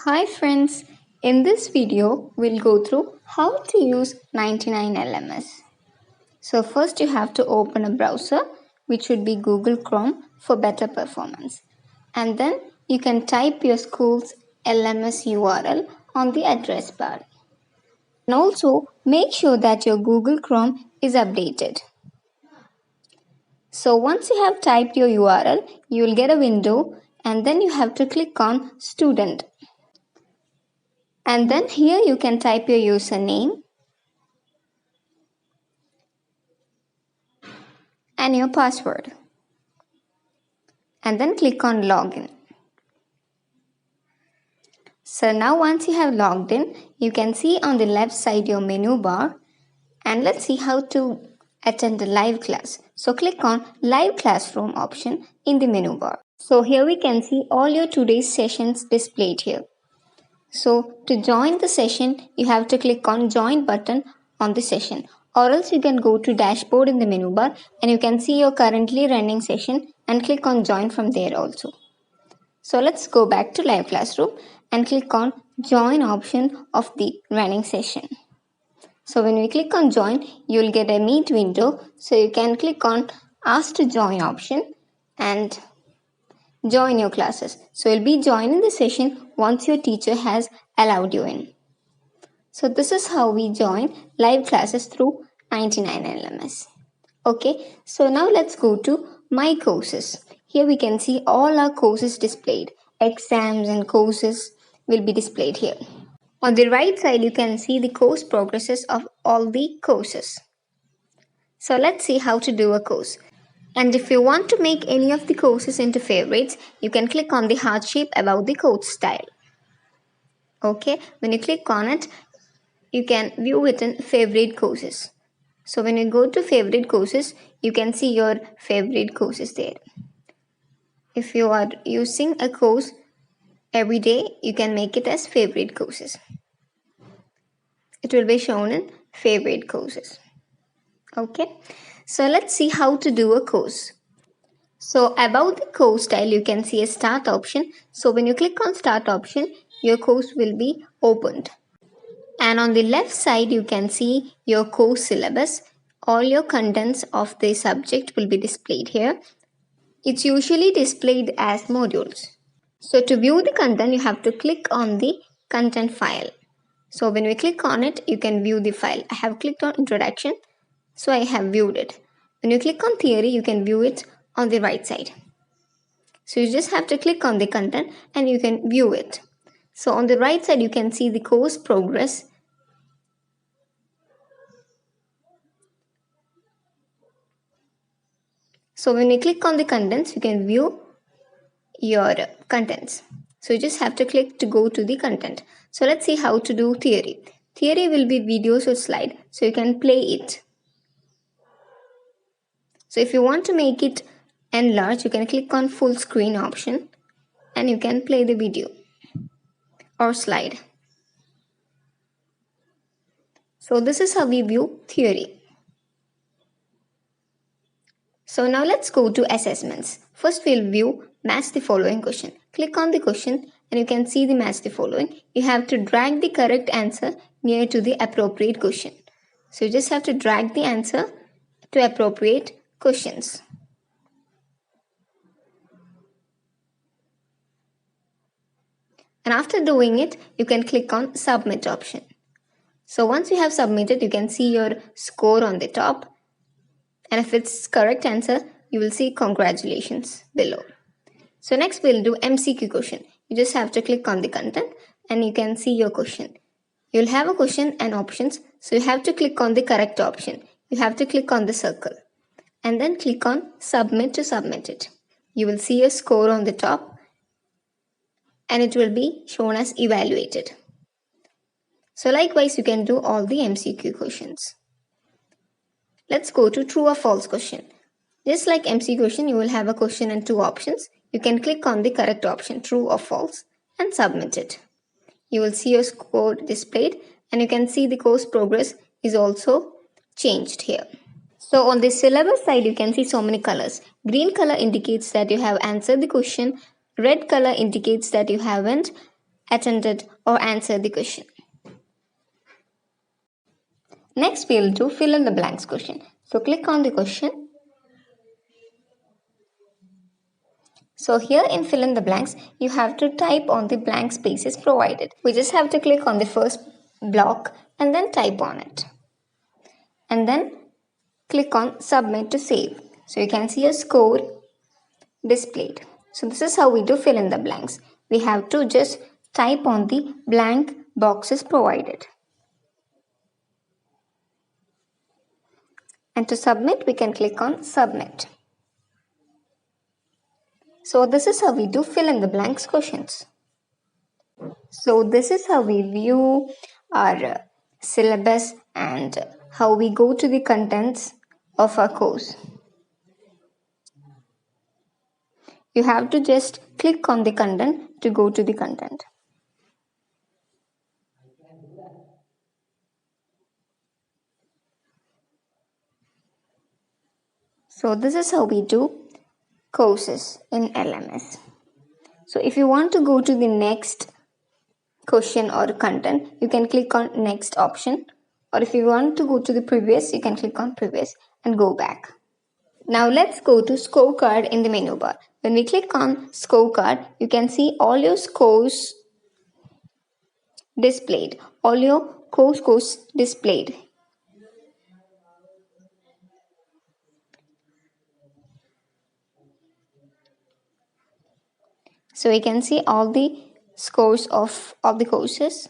Hi friends, in this video we'll go through how to use 99 LMS. So first you have to open a browser which would be Google Chrome for better performance. And then you can type your school's LMS URL on the address bar. And also make sure that your Google Chrome is updated. So once you have typed your URL, you will get a window and then you have to click on Student. And then here you can type your username and your password. And then click on Login. So now once you have logged in, you can see on the left side your menu bar. And let's see how to attend a live class. So click on Live Classroom option in the menu bar. So here we can see all your today's sessions displayed here. So to join the session, you have to click on Join button on the session, or else you can go to Dashboard in the menu bar and you can see your currently running session and click on Join from there also. So let's go back to Live Classroom and click on Join option of the running session. So when we click on Join, you will get a Meet window. So you can click on Ask to Join option and join your classes. So you'll be joining the session once your teacher has allowed you in. So this is how we join live classes through 99 LMS. Okay, so now let's go to My Courses. Here we can see all our courses displayed. Exams and courses will be displayed here. On the right side, you can see the course progresses of all the courses. So let's see how to do a course. And if you want to make any of the courses into favorites, you can click on the heart shape above the course style. Okay, when you click on it, you can view it in favorite courses. So when you go to favorite courses, you can see your favorite courses there. If you are using a course every day, you can make it as favorite courses. It will be shown in favorite courses. Okay, so let's see how to do a course. So above the course style, you can see a start option. So when you click on start option, your course will be opened. And on the left side, you can see your course syllabus. All your contents of the subject will be displayed here. It's usually displayed as modules. So to view the content, you have to click on the content file. So when we click on it, you can view the file. I have clicked on introduction, so I have viewed it. When you click on theory, you can view it on the right side. So you just have to click on the content and you can view it. So on the right side, you can see the course progress. So when you click on the contents, you can view your contents. So you just have to click to go to the content. So let's see how to do theory. Theory will be videos or slide, so you can play it. So if you want to make it enlarge, you can click on full screen option and you can play the video or slide. So this is how we view theory. So now let's go to assessments. First we'll view match the following question. Click on the question and you can see the match the following. You have to drag the correct answer near to the appropriate question. So you just have to drag the answer to appropriate questions. And after doing it, you can click on submit option. So once you have submitted, you can see your score on the top. And if it's correct answer, you will see congratulations below. So next we'll do MCQ question. You just have to click on the content and you can see your question. You'll have a question and options. So you have to click on the correct option. You have to click on the circle and then click on submit to submit it. You will see your score on the top and it will be shown as evaluated. So likewise, you can do all the MCQ questions. Let's go to true or false question. Just like MCQ question, you will have a question and two options. You can click on the correct option, true or false, and submit it. You will see your score displayed and you can see the course progress is also changed here. So on the syllabus side, you can see so many colors. Green color indicates that you have answered the question. Red color indicates that you haven't. attended or answered the question. Next, we'll do fill in the blanks question. So click on the question. So here in fill in the blanks, you have to type on the blank spaces provided. We just have to click on the first block and then type on it. And then click on submit to save. So you can see a score displayed. So this is how we do fill in the blanks. We have to just type on the blank boxes provided. And to submit, we can click on submit. So this is how we do fill in the blanks questions. So this is how we view our syllabus and how we go to the contents of our course. You have to just click on the content to go to the content. So this is how we do courses in LMS. So if you want to go to the next question or content, you can click on next option, or if you want to go to the previous, you can click on previous and go back. Now let's go to scorecard in the menu bar. When we click on scorecard, you can see all your scores displayed, all your course scores displayed. So we can see all the scores of all the courses.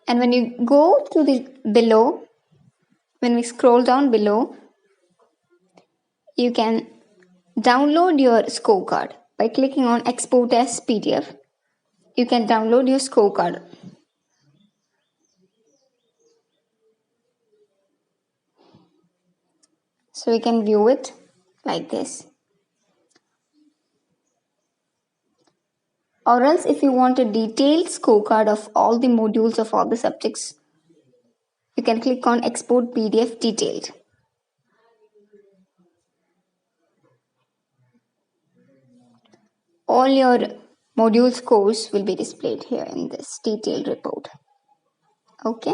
And when you go to the below, when we scroll down below, you can download your scorecard by clicking on export as PDF. You can download your scorecard. So we can view it like this. Or else if you want a detailed scorecard of all the modules of all the subjects, you can click on export PDF detailed. All your module scores will be displayed here in this detailed report. Okay.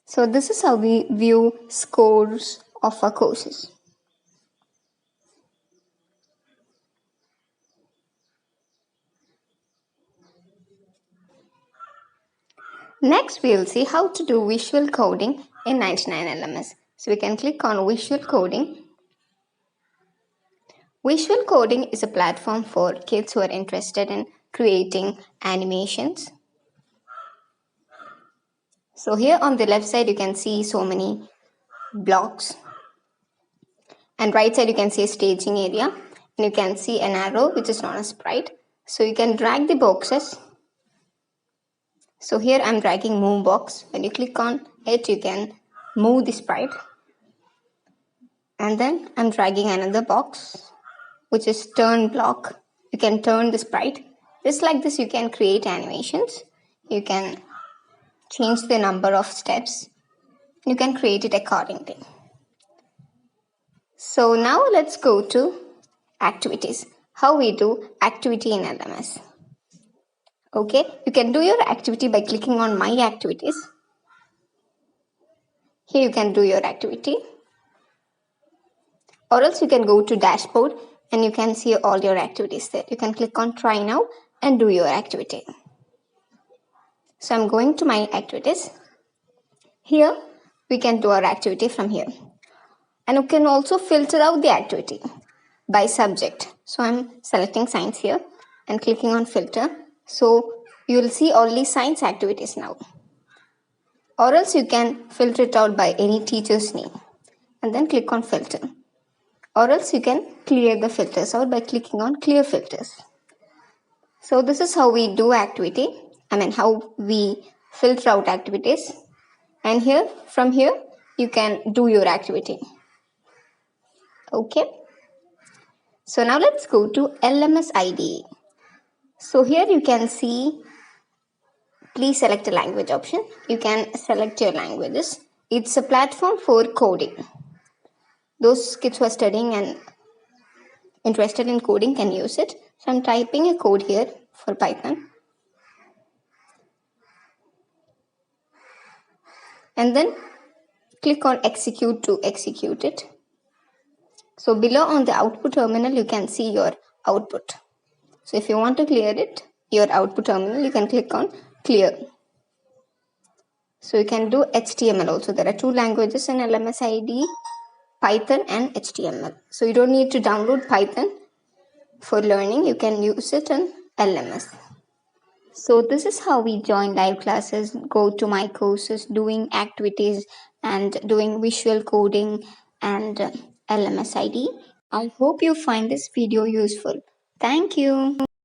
So this is how we view scores of our courses. Next, we will see how to do visual coding in 99 LMS. So we can click on visual coding. Visual coding is a platform for kids who are interested in creating animations. So here on the left side, you can see so many blocks. And right side, you can see a staging area. And you can see an arrow, which is known as sprite. So you can drag the boxes. So here I'm dragging move box. When you click on it, you can move the sprite. And then I'm dragging another box, which is turn block. You can turn the sprite. Just like this, you can create animations. You can change the number of steps. You can create it accordingly. So now let's go to activities. How we do activity in LMS. Okay, you can do your activity by clicking on my activities. Here you can do your activity. Or else you can go to dashboard and you can see all your activities there. You can click on try now and do your activity. So I'm going to my activities. Here we can do our activity from here. And you can also filter out the activity by subject. So I'm selecting science here and clicking on filter. So you will see only science activities now. Or else you can filter it out by any teacher's name and then click on filter. Or else you can clear the filters out by clicking on clear filters. So this is how we do activity. How we filter out activities. And here, from here, you can do your activity. Okay. So now let's go to LMS IDE. So here you can see, please select a language option. You can select your languages It's a platform for coding. Those kids who are studying and interested in coding can use it. So I'm typing a code here for Python. And then click on execute to execute it. So below on the output terminal, you can see your output. So if you want to clear it, your output terminal, you can click on clear. So you can do HTML also. There are two languages in LMS ID, Python and HTML. So you don't need to download Python for learning. You can use it in LMS. So this is how we join live classes, go to my courses, doing activities and doing visual coding and LMS ID. I hope you find this video useful. Thank you.